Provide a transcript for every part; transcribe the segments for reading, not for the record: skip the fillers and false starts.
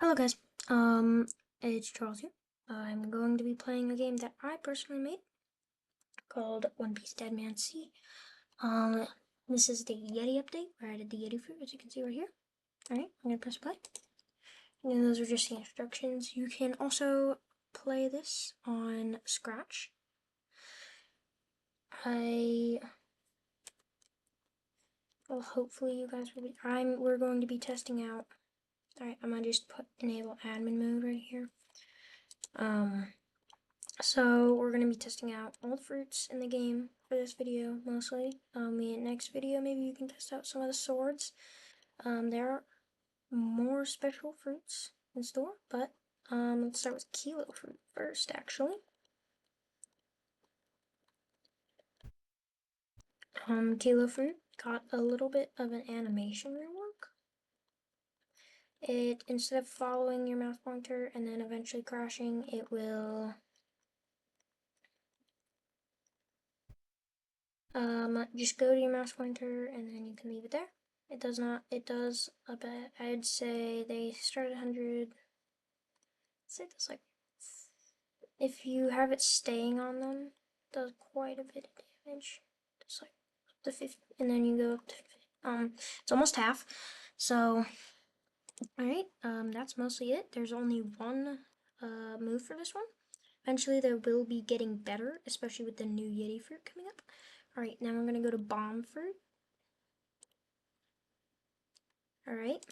Hello guys, it's Charles here. I'm going to be playing a game that I personally made called One Piece Dead Man Sea. Um, this is the Yeti update where I did the Yeti fruit, as you can see right here. Alright, I'm gonna press play. And those are just the instructions. You can also play this on Scratch. Well, hopefully you guys will be, we're going to be testing out. Alright, I'm gonna just enable admin mode right here. So we're going to be testing out all the fruits in the game for this video, mostly. Next video, maybe you can test out some of the swords. There are more special fruits in store, but let's start with Kilo fruit first, actually. Kilo fruit got a little bit of an animation rework. Instead of following your mouse pointer and then eventually crashing, it will just go to your mouse pointer and then you can leave it there. It does not, it does a bit, I'd say they start at 100, say it does like, if you have it staying on them, it does quite a bit of damage. It's like up to 50, and then you go up to, it's almost half. So, alright, that's mostly it. There's only one move for this one. Eventually they will be getting better, especially with the new Yeti fruit coming up. Alright, now we're gonna go to bomb fruit. Alright,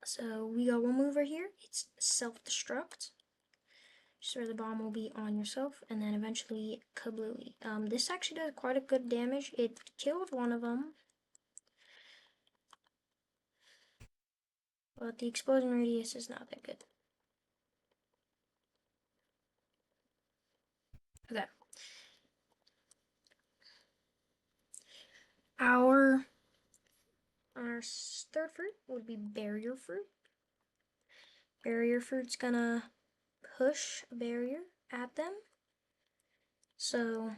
so we got one move right here. It's self-destruct. Just where the bomb will be on yourself, and then eventually kablooey. This actually does quite a good damage. It killed one of them, but the explosion radius is not that good. Okay. Our third fruit would be barrier fruit. Barrier fruit's gonna push a barrier at them. So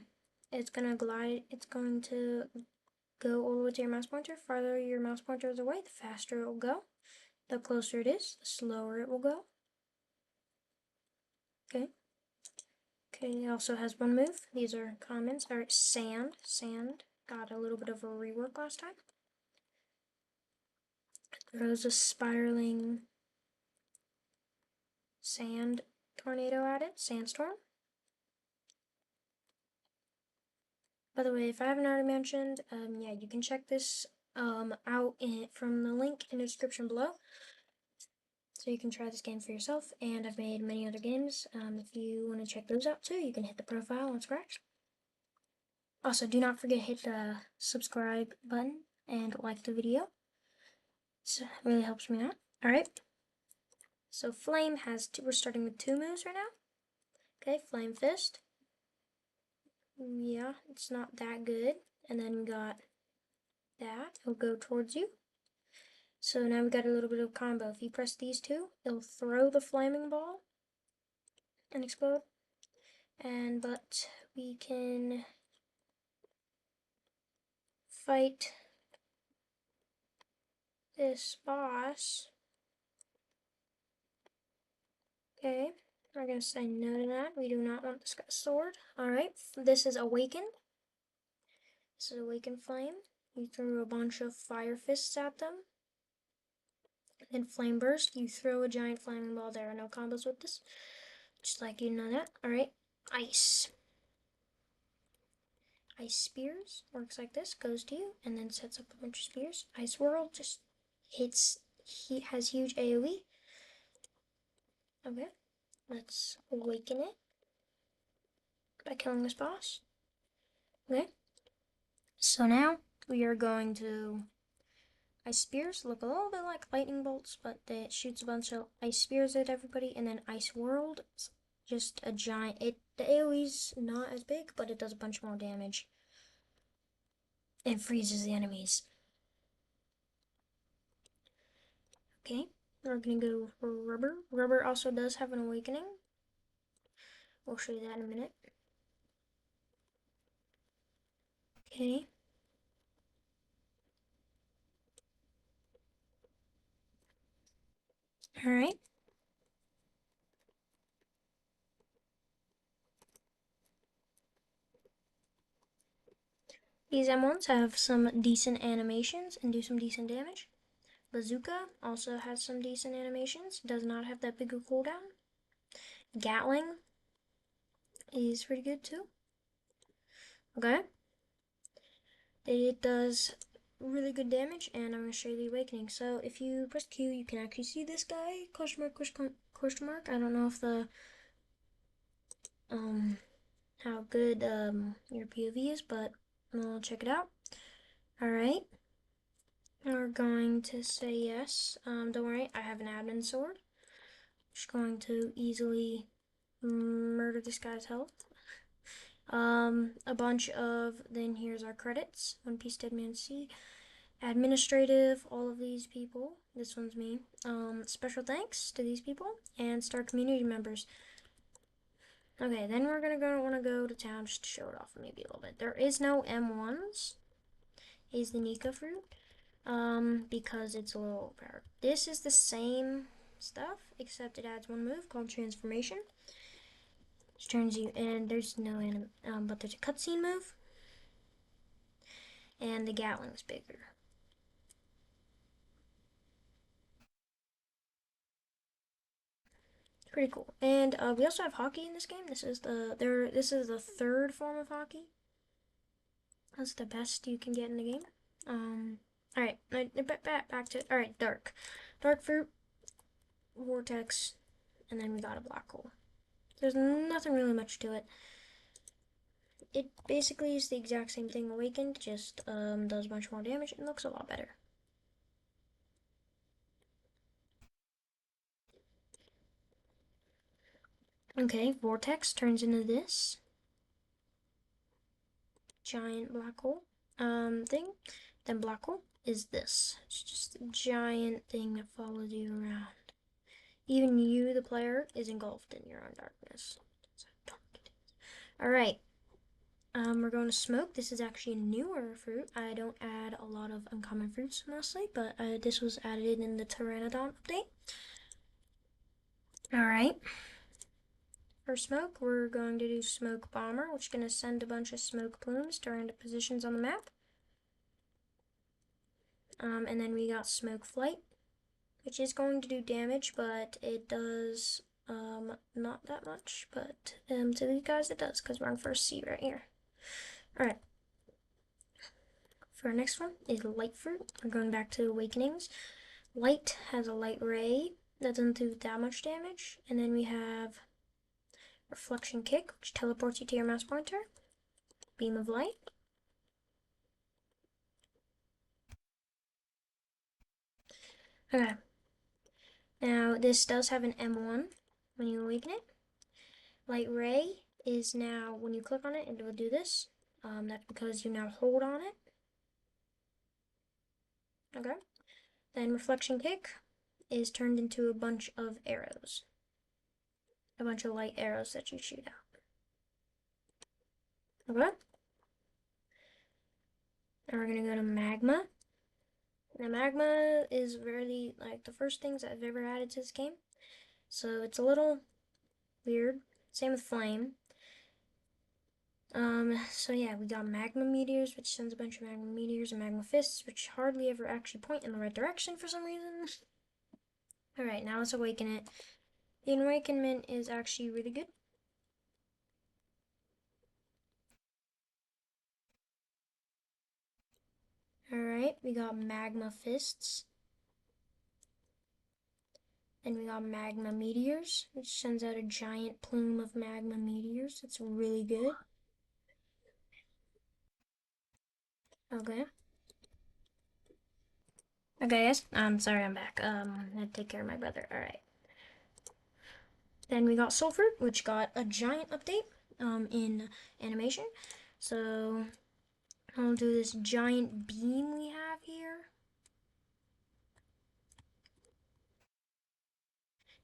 it's gonna glide, it's going to go all the way to your mouse pointer. Farther your mouse pointer is away, the faster it will go. The closer it is, the slower it will go. Okay. Okay, it also has one move. These are commons. Alright, sand. Sand got a little bit of a rework last time. Throws a spiraling sand tornado at it. Sandstorm. By the way, if I haven't already mentioned, yeah, you can check this out from the link in the description below. So you can try this game for yourself, and I've made many other games. If you want to check those out too, you can hit the profile on Scratch. Also, do not forget to hit the subscribe button and like the video. So it really helps me out. Alright. So Flame has two, we're starting with two moves right now. Okay, Flame Fist. Yeah, it's not that good. And then we got that. It'll go towards you. So now we got a little bit of combo. If you press these two, it'll throw the flaming ball and explode. But we can fight this boss. Okay, we're gonna say no to that. We do not want this guy's sword. Alright, this is Awakened. This is Awakened Flame. You threw a bunch of fire fists at them. Then Flame Burst. You throw a giant flaming ball. There are no combos with this. Just like you know that. Alright, Ice. Ice Spears works like this. Goes to you and then sets up a bunch of spears. Ice Whirl just hits. He has huge AoE. Okay, let's awaken it by killing this boss. Okay, so now we are going to Ice Spears. Look a little bit like lightning bolts, but it shoots a bunch of ice spears at everybody. And then Ice World, it's just a giant. The AoE's not as big, but it does a bunch more damage. It freezes the enemies. Okay, we're gonna go for Rubber. Rubber also does have an awakening. We'll show you that in a minute. Okay. All right. These M1s have some decent animations and do some decent damage. Bazooka also has some decent animations, does not have that big a cooldown. Gatling is pretty good too. Okay. It does really good damage, and I'm going to show you the awakening. So if you press Q, you can actually see this guy, question mark, question mark. I don't know if the, how good, your POV is, but we'll check it out. Alright. We're going to say yes. Don't worry, I have an admin sword. Just going to easily murder this guy's health. A bunch of, then here's our credits. One Piece Deadman C. Administrative, all of these people. This one's me. Special thanks to these people and star community members. Okay, then we're gonna want to go to town just to show it off maybe a little bit. There is no M1s. Is the Nika fruit. Because it's a little overpowered. This is the same stuff, except it adds one move called Transformation. Which turns you, and there's no but there's a cutscene move, and the Gatling's bigger. Pretty cool. And we also have hockey in this game. This is the third form of hockey. That's the best you can get in the game. All right, back to all right. Dark fruit, vortex, and then we got a black hole. There's nothing really much to it. It basically is the exact same thing awakened, just does much more damage and looks a lot better. Okay, vortex turns into this giant black hole thing. Then black hole is this. It's just a giant thing that follows you around. Even you, the player, is engulfed in your own darkness. Alright. We're going to smoke. This is actually a newer fruit. I don't add a lot of uncommon fruits mostly, but this was added in the Pteranodon update. Alright. For smoke, we're going to do Smoke Bomber, which is going to send a bunch of smoke plumes to random positions on the map. And then we got Smoke Flight, which is going to do damage, but it does not that much. But to these guys, it does, because we're on first C right here. Alright. For our next one is Light Fruit. We're going back to Awakenings. Light has a light ray that doesn't do that much damage. And then we have Reflection Kick, which teleports you to your mouse pointer. Beam of Light. Okay. Now, this does have an M1 when you awaken it. Light Ray is now, when you click on it, it will do this. That's because you now hold on it. Okay. Then Reflection Kick is turned into a bunch of arrows. A bunch of light arrows that you shoot out. Okay. Now we're gonna go to Magma. Now Magma is really like the first things I've ever added to this game. So it's a little weird. Same with Flame. So yeah, we got Magma Meteors, which sends a bunch of Magma Meteors, and Magma Fists, which hardly ever actually point in the right direction for some reason. Alright, now let's awaken it. The awakenment is actually really good. Alright, we got Magma Fists. Then we got Magma Meteors, which sends out a giant plume of Magma Meteors. It's really good. Okay. Okay, guys. I'm sorry, I'm back. I had to take care of my brother. Alright. Then we got Sulfur, which got a giant update in animation. So I'll do this giant beam we have here.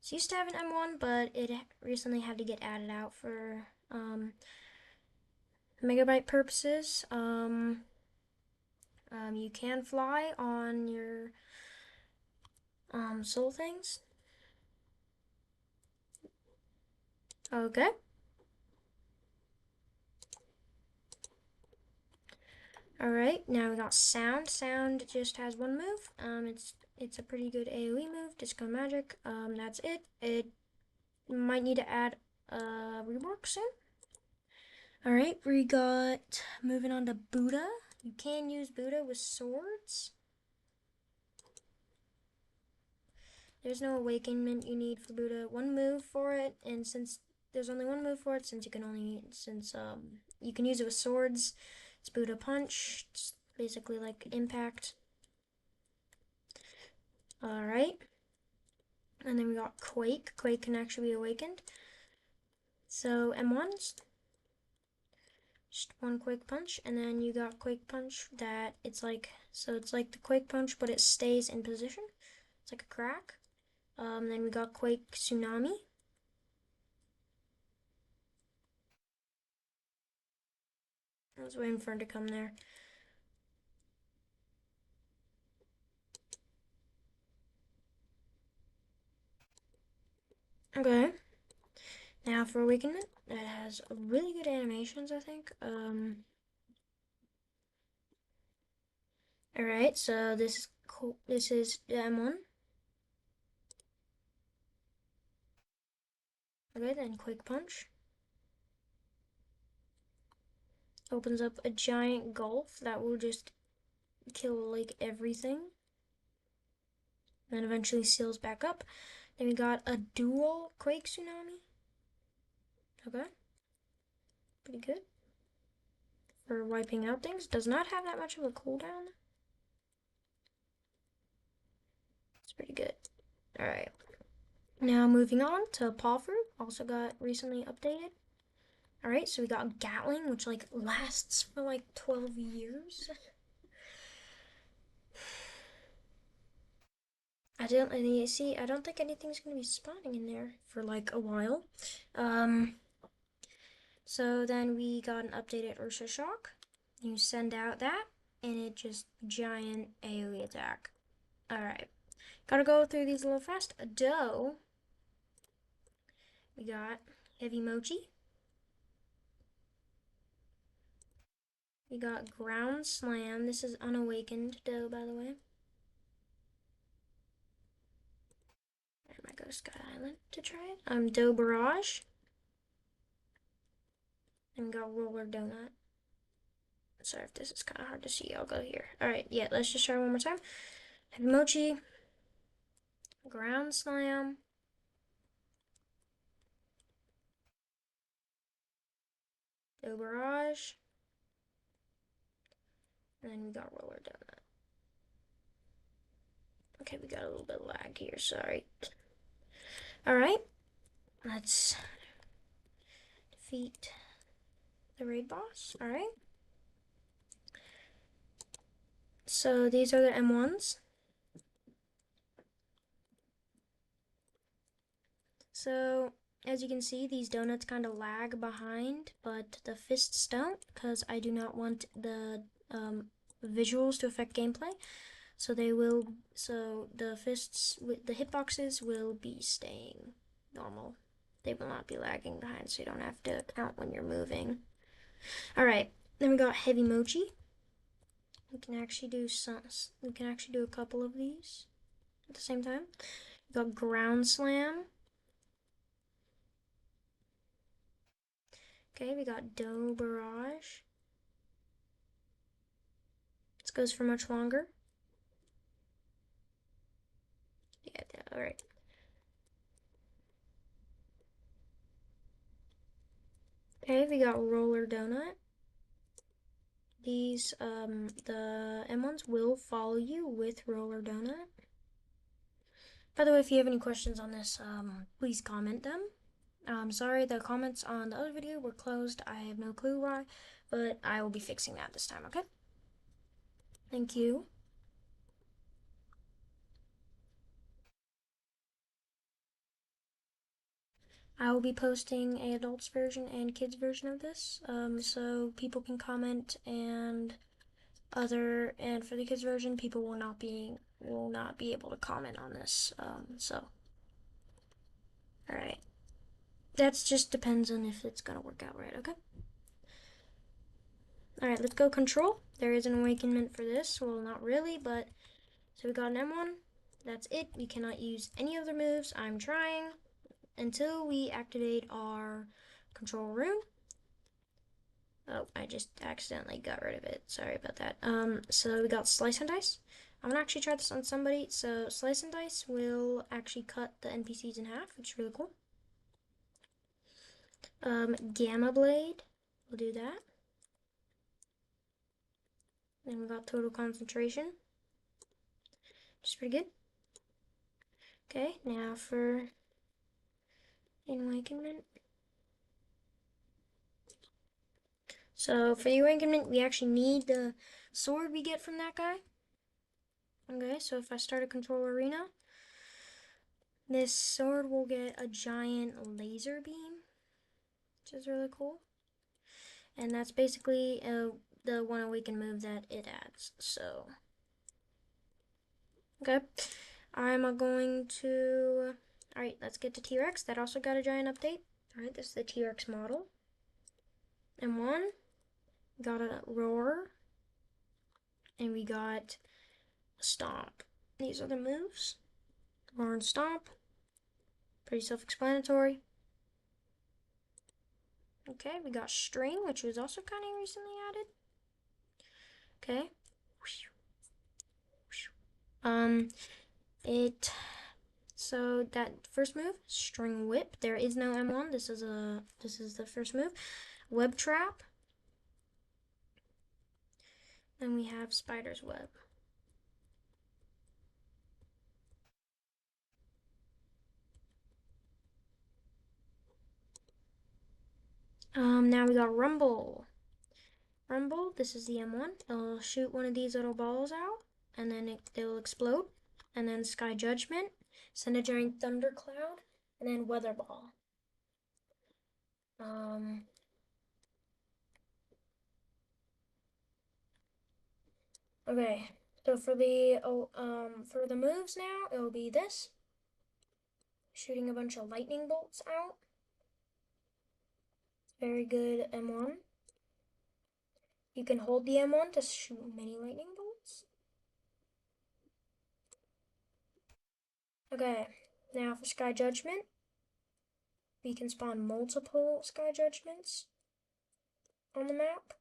It used to have an M1, but it recently had to get added out for megabyte purposes. You can fly on your soul things. Okay. All right, now we got sound. Sound just has one move. It's a pretty good AoE move. Disco Magic. That's it. It might need to add a rework soon. All right, we got moving on to Buddha. You can use Buddha with swords. There's no awakenment you need for Buddha. One move for it, and since there's only one move for it, since you can use it with swords, it's Buddha Punch. It's basically like impact. All right, and then we got Quake. Quake can actually be awakened. So M1's just one Quake Punch, and then you got Quake Punch that it's like the Quake Punch, but it stays in position. It's like a crack. Then we got Quake Tsunami. I was waiting for it to come there. Okay. Now for Awakenment, it has really good animations, I think. Alright, so this is cool. This is the M1. Okay, then Quick Punch. Opens up a giant gulf that will just kill like everything. Then eventually seals back up. Then we got a dual Quake Tsunami. Okay. Pretty good. For wiping out things. Does not have that much of a cooldown. It's pretty good. Alright. Now moving on to Paw Fruit. Also got recently updated. Alright, so we got Gatling, which like lasts for like 12 years. I don't think anything's gonna be spawning in there for like a while. Um, so then we got an updated Ursa Shock. You send out that, and it just giant AoE attack. Alright. Gotta go through these a little fast. A doe. We got Heavy Mochi. We got Ground Slam. This is unawakened doe, by the way. I might go to Sky Island to try it. Doe Barrage. And we got Roller Donut. Sorry if this is kind of hard to see. I'll go here. Alright, yeah, let's just try one more time. Heavy Mochi. Ground Slam. Doe Barrage. And then we got Roller Donut. Okay, we got a little bit of lag here. Sorry. Alright, let's defeat the raid boss. Alright. So these are the M1s. So as you can see, these donuts kind of lag behind, but the fists don't, because I do not want the visuals to affect gameplay. So the fists, the hitboxes will be staying normal. They will not be lagging behind, so you don't have to count when you're moving. Alright, then we got Heavy Mochi. We can actually do a couple of these at the same time. We got Ground Slam. Okay, we got Doe Barrage. This goes for much longer. Yeah, alright. Okay, we got Roller Donut. The M1s will follow you with Roller Donut. By the way, if you have any questions on this, please comment them. Sorry, the comments on the other video were closed. I have no clue why, but I will be fixing that this time, okay? Thank you. I will be posting a adults version and kids version of this, so people can comment, and for the kids version, people will not be able to comment on this. So, all right. That just depends on if it's gonna work out right, okay? Alright, let's go control. There is an awakenment for this. Well, not really, but... So we got an M1. That's it. We cannot use any other moves. I'm trying. Until we activate our control room. Oh, I just accidentally got rid of it. Sorry about that. So we got Slice and Dice. I'm gonna actually try this on somebody. So Slice and Dice will actually cut the NPCs in half, which is really cool. Gamma Blade will do that. Then we got Total Concentration, which is pretty good. Okay, now for Awakenment. So for the Awakenment, we actually need the sword we get from that guy. Okay, so if I start a control arena, this sword will get a giant laser beam, which is really cool. And that's basically the one awaken move that it adds. So, okay, I'm going to. Alright, let's get to T-Rex. That also got a giant update. Alright, this is the T-Rex model. M1, got a roar, and we got a stomp. These are the moves. Roar and stomp. Pretty self-explanatory. Okay, we got string, which was also kind of recently added. Okay. It so that first move, string whip. There is no M1. This is the first move. Web trap. Then we have spider's web. Now we got rumble. Rumble, this is the M1. It'll shoot one of these little balls out, and then they'll explode. And then Sky Judgment, send a giant thundercloud, and then Weather Ball. Okay, so for the moves now, it'll be this. Shooting a bunch of lightning bolts out. Very good M1. You can hold the M1 to shoot many lightning bolts. Okay, now for Sky Judgment. We can spawn multiple Sky Judgments on the map.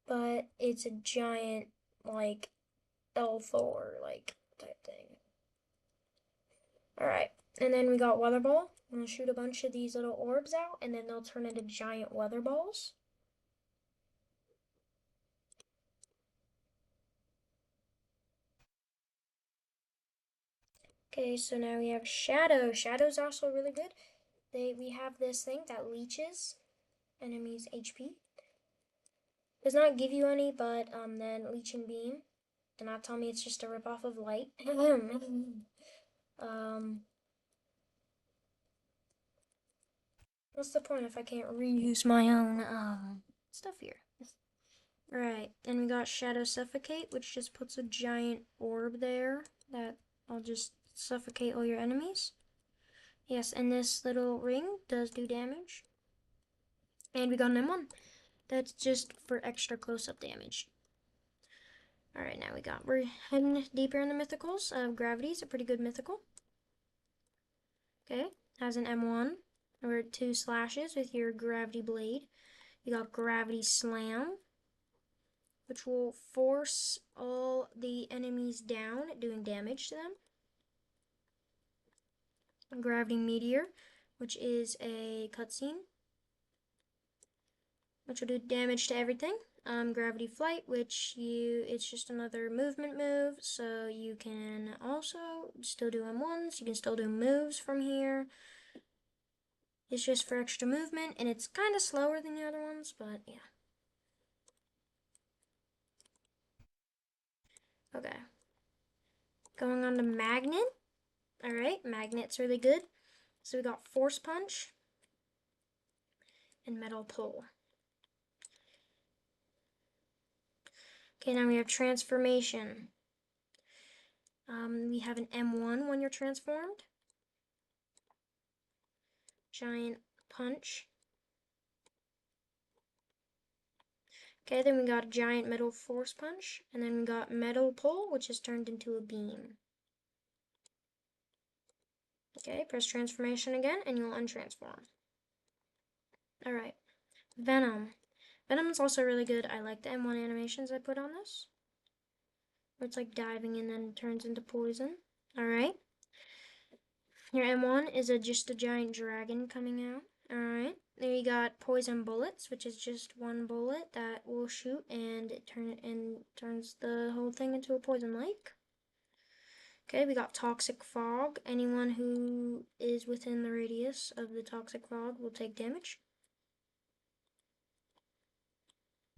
But it's a giant, like, L4, like, type thing. Alright, and then we got Weather Ball. I'm gonna shoot a bunch of these little orbs out, and then they'll turn into giant weather balls. Okay, so now we have Shadow. Shadow's also really good. We have this thing that leeches enemies' HP. Does not give you any, but then Leeching Beam. Do not tell me it's just a ripoff of Light. What's the point if I can't reuse my own stuff here? Alright, and we got Shadow Suffocate, which just puts a giant orb there that I'll just suffocate all your enemies. Yes, and this little ring does do damage. And we got an M1. That's just for extra close-up damage. Alright, now we're heading deeper in the mythicals. Gravity's a pretty good mythical. Okay, has an M1, or 2 slashes with your Gravity Blade. You got Gravity Slam, which will force all the enemies down, doing damage to them. Gravity Meteor, which is a cutscene, which will do damage to everything. Gravity Flight, it's just another movement move, so you can also still do M1s, you can still do moves from here. It's just for extra movement, and it's kind of slower than the other ones, but yeah. Okay. Going on to Magnet. Alright, Magnet's really good. So we got Force Punch and Metal Pull. Okay, now we have Transformation. We have an M1 when you're transformed. giant punch. Okay, then we got a giant metal force punch, and then we got metal pull, which is turned into a beam. Okay, press transformation again, and you'll untransform. Alright, Venom. Venom's also really good. I like the M1 animations I put on this. Where it's like diving and then turns into poison. Alright. Your M1 is just a giant dragon coming out. Alright. Then you got poison bullets, which is just one bullet that will shoot and it turns the whole thing into a poison lake. Okay, we got toxic fog. Anyone who is within the radius of the toxic fog will take damage.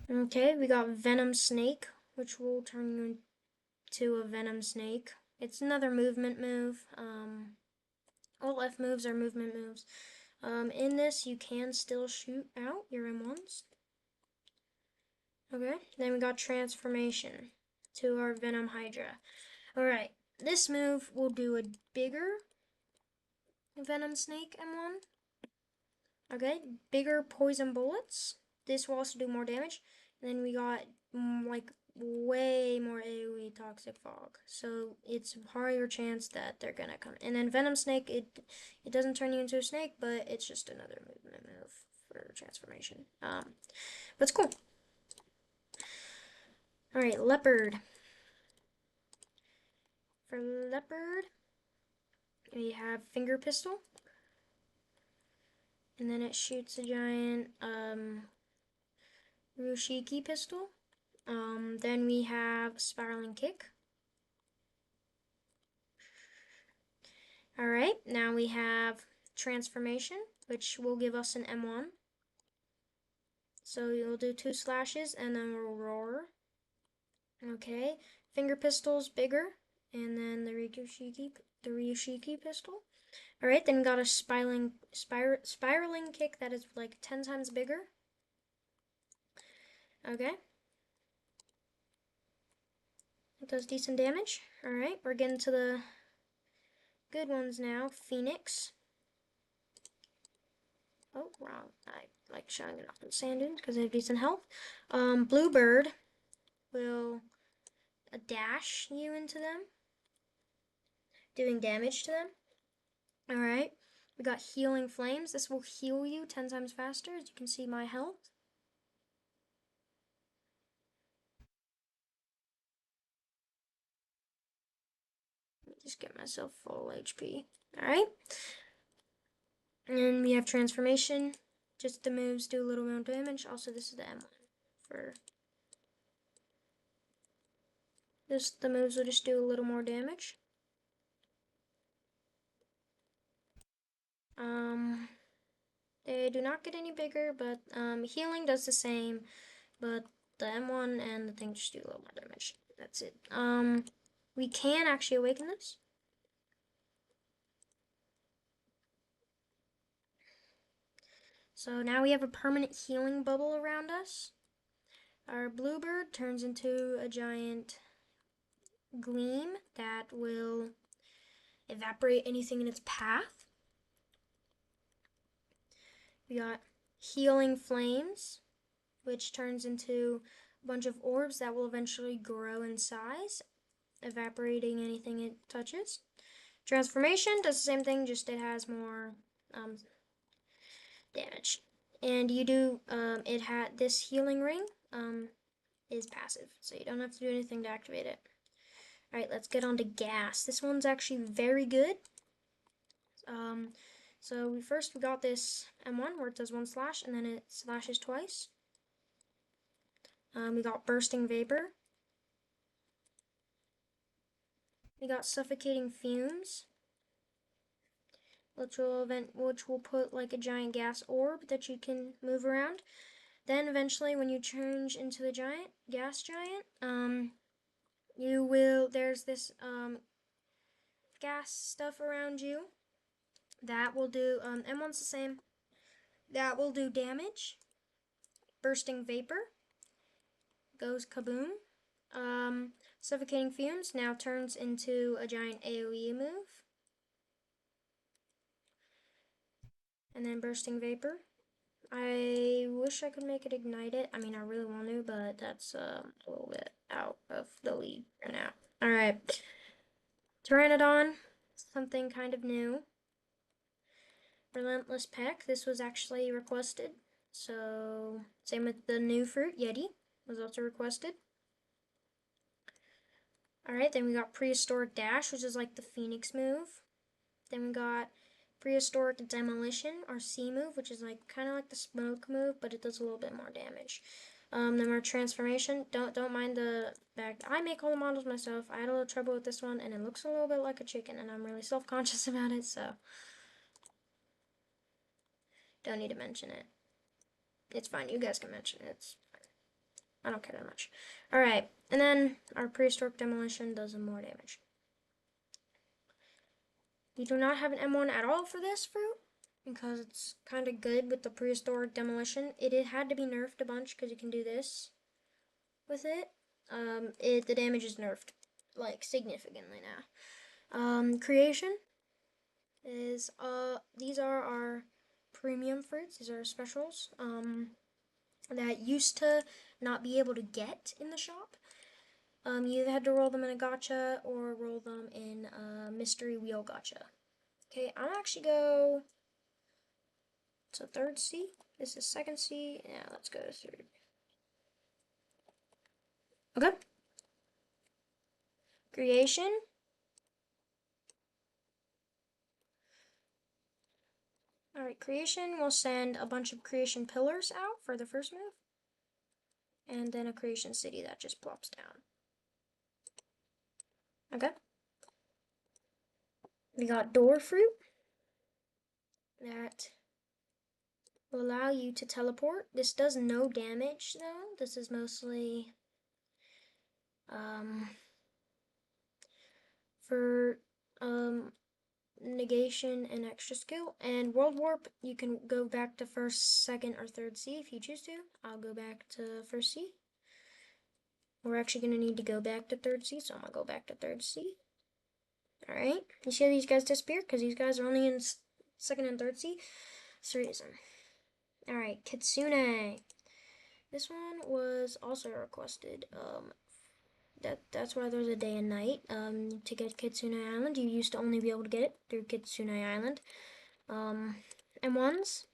Okay, we got venom snake, which will turn you into a venom snake. It's another movement move. All F moves are movement moves. In this, you can still shoot out your M1s. Okay, then we got transformation to our Venom Hydra. Alright, this move will do a bigger Venom Snake M1. Okay, bigger poison bullets. This will also do more damage. And then we got like way more AoE Toxic Fog. So it's higher chance that they're gonna come. And then Venom Snake, it doesn't turn you into a snake, but it's just another movement move for transformation. But it's cool. Alright, Leopard. For Leopard, we have Finger Pistol. And then it shoots a giant Rushiki pistol. Then we have Spiraling Kick. Alright, now we have Transformation, which will give us an M1. So you'll do 2 slashes and then we'll roar. Okay, Finger Pistol's bigger, and then the Ryushiki pistol. Alright, then we got a spiraling kick that is like 10 times bigger. Okay. It does decent damage. Alright, we're getting to the good ones now. Phoenix. Oh, wrong. I like showing it off in sand dunes because they have decent health. Bluebird will dash you into them, doing damage to them. Alright, we got Healing Flames. This will heal you 10 times faster, as you can see my health. Just get myself full HP. Alright. And we have Transformation. Just the moves do a little more damage. Also, this is the M1 for this. The moves will just do a little more damage. They do not get any bigger, but healing does the same. But the M1 and the thing just do a little more damage. That's it. We can actually awaken this. So now we have a permanent healing bubble around us. Our Bluebird turns into a giant gleam that will evaporate anything in its path. We got Healing Flames, which turns into a bunch of orbs that will eventually grow in size, evaporating anything it touches. Transformation does the same thing, just it has more damage. And you do, this healing ring is passive, so you don't have to do anything to activate it. Alright, let's get on to gas. This one's actually very good. So we got this M1 where it does 1 slash and then it slashes twice. We got Bursting Vapor. We got Suffocating Fumes, which will put like a giant gas orb that you can move around. Then eventually, when you change into the gas giant, there's this gas stuff around you that will do M1's the same. That will do damage. Bursting Vapor goes kaboom. Suffocating Fumes now turns into a giant AoE move. And then Bursting Vapor. I wish I could make it ignite it. I mean, I really want to, but that's a little bit out of the league for now. Alright. Pteranodon. Something kind of new. Relentless Peck. This was actually requested. So, same with the new fruit, Yeti, was also requested. Alright, then we got Prehistoric Dash, which is like the Phoenix move. Then we got Prehistoric Demolition, or C move, which is like kind of like the Smoke move, but it does a little bit more damage. Then our Transformation. Don't mind the fact I make all the models myself. I had a little trouble with this one, and it looks a little bit like a chicken, and I'm really self-conscious about it, so don't need to mention it. It's fine. You guys can mention it. It's fine. I don't care that much. Alright, and then our Prehistoric Demolition does some more damage. We do not have an M1 at all for this fruit because it's kind of good with the Prehistoric Demolition. It had to be nerfed a bunch because you can do this with it. The damage is nerfed like significantly now. Creation is these are our premium fruits. These are specials that used to not be able to get in the shop. You either had to roll them in a gacha or roll them in a mystery wheel gacha. Okay, I'm actually go to third C. This is second C. Yeah, let's go to third. Okay. Creation. Alright, creation will send a bunch of creation pillars out for the first move. And then a creation city that just plops down. Okay. We got door fruit. That will allow you to teleport. This does no damage though. This is mostly for negation and extra skill. And world warp, you can go back to first, second, or third C if you choose to. I'll go back to first C. We're actually going to need to go back to third C, so I'm going to go back to third C. Alright, you see how these guys disappear? Because these guys are only in second and third C. That's the reason. Alright, Kitsune. This one was also requested. That's why there's a day and night. To get Kitsune Island, you used to only be able to get it through Kitsune Island. M1s.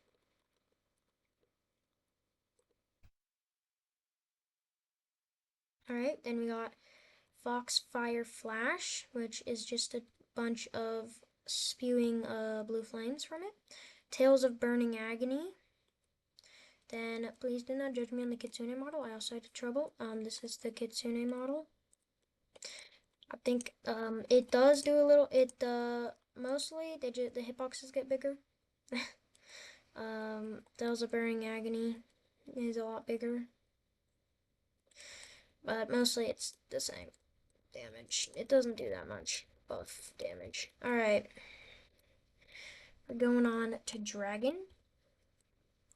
Alright, then we got Foxfire Flash, which is just a bunch of spewing blue flames from it. Tales of Burning Agony. Then please do not judge me on the Kitsune model. I also had trouble. This is the Kitsune model. I think it does do a little. Mostly the hitboxes get bigger. Tales of Burning Agony is a lot bigger, but mostly it's the same damage. It doesn't do that much buff damage. Alright. We're going on to Dragon.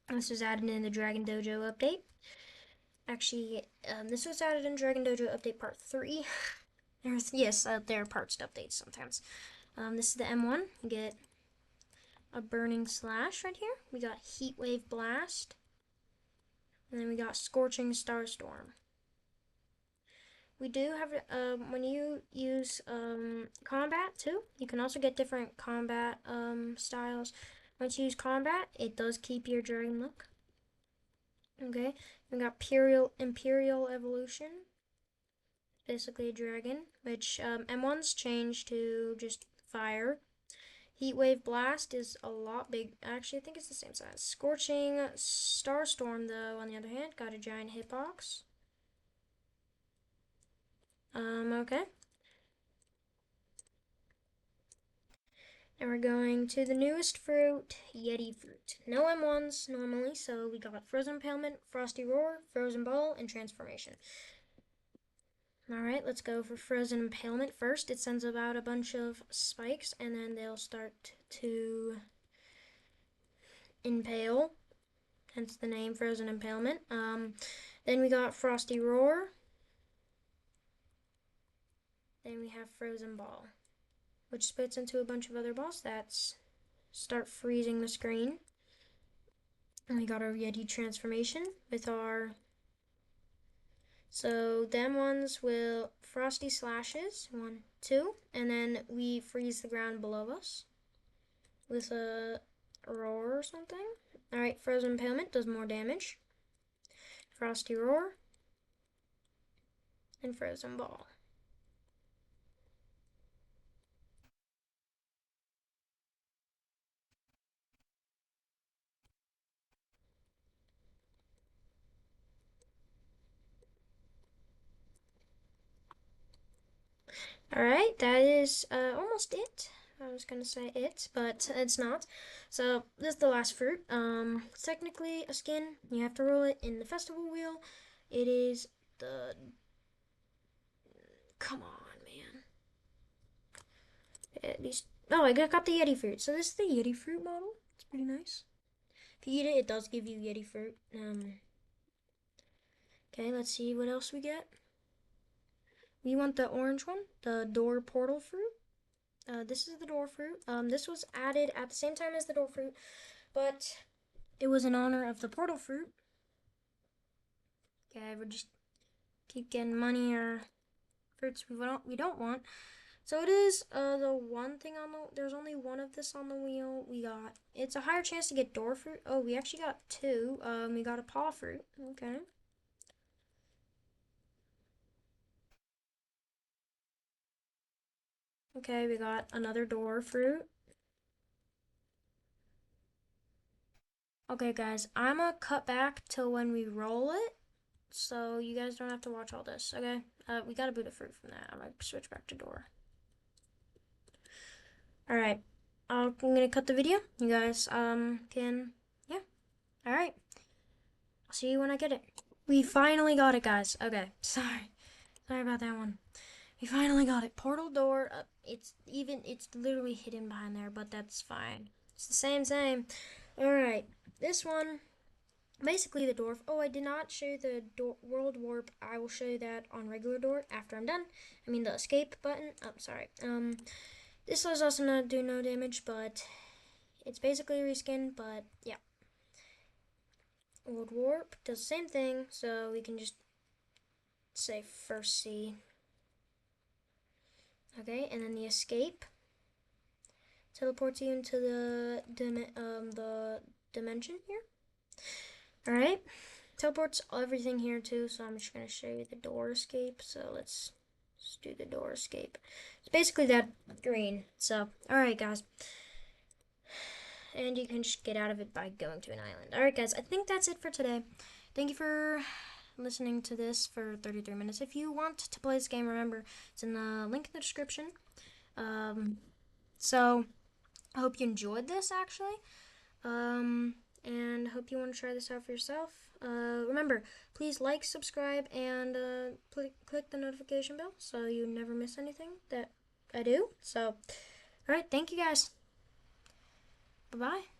This was added in the Dragon Dojo update. Actually, this was added in Dragon Dojo update part 3. Yes, there are parts to updates sometimes. This is the M1. You get a Burning Slash right here. We got Heat Wave Blast. And then we got Scorching Starstorm. We do have, when you use combat too, you can also get different combat styles. Once you use combat, it does keep your dragon look. Okay, we got Imperial Evolution, basically a dragon, which M1's changed to just fire. Heatwave Blast is a lot big. Actually, I think it's the same size. Scorching Starstorm, though, on the other hand, got a giant hitbox. Okay. And we're going to the newest fruit, Yeti fruit. No M1s normally, so we got Frozen Impalement, Frosty Roar, Frozen Ball, and Transformation. Alright, let's go for Frozen Impalement first. It sends about a bunch of spikes, and then they'll start to impale, hence the name Frozen Impalement. Then we got Frosty Roar. Then we have Frozen Ball, which splits into a bunch of other balls that start freezing the screen. And we got our Yeti transformation with our. So them ones will frosty slashes, 1, 2, and then we freeze the ground below us with a roar or something. All right, frozen impalement does more damage. Frosty roar and frozen ball. Alright, that is almost it. I was gonna say it, but it's not. So, this is the last fruit. It's technically a skin. You have to roll it in the festival wheel. It is the. Come on, man. At least. Oh, I got the Yeti fruit. So, this is the Yeti fruit model. It's pretty nice. If you eat it, it does give you Yeti fruit. Okay, let's see what else we get. We want the orange one, the door portal fruit. This is the door fruit. This was added at the same time as the door fruit, but it was in honor of the portal fruit. Okay, we're just keep getting money or fruits we don't want. So it is the one thing on the. There's only one of this on the wheel. We got. It's a higher chance to get door fruit. Oh, we actually got two. We got a paw fruit. Okay. Okay, we got another door fruit. Okay, guys, I'm gonna cut back till when we roll it, so you guys don't have to watch all this. Okay, we got a Buddha fruit from that. I'm gonna switch back to door. All right, I'm gonna cut the video. You guys can yeah. All right, I'll see you when I get it. We finally got it, guys. Okay, sorry about that one. We finally got it. Portal door. It's literally hidden behind there, but that's fine. It's the same. All right, this one. Basically, the door. Oh, I did not show you the door, world warp. I will show you that on regular door after I'm done. I mean the escape button. Oh, sorry. This does also not do no damage, but it's basically a reskin. But yeah, world warp does the same thing. So we can just say first C. Okay, and then the escape teleports you into the dimension here. All right, teleports everything here too. So I'm just gonna show you the door escape. So let's do the door escape. It's basically that green. So all right, guys, and you can just get out of it by going to an island. All right, guys, I think that's it for today. Thank you for listening to this for 33 minutes. If you want to play this game, remember it's in the link in the description. So I hope you enjoyed this actually. And hope you want to try this out for yourself. Remember, please like, subscribe, and click the notification bell so you never miss anything that I do. So, all right, thank you guys. Bye bye.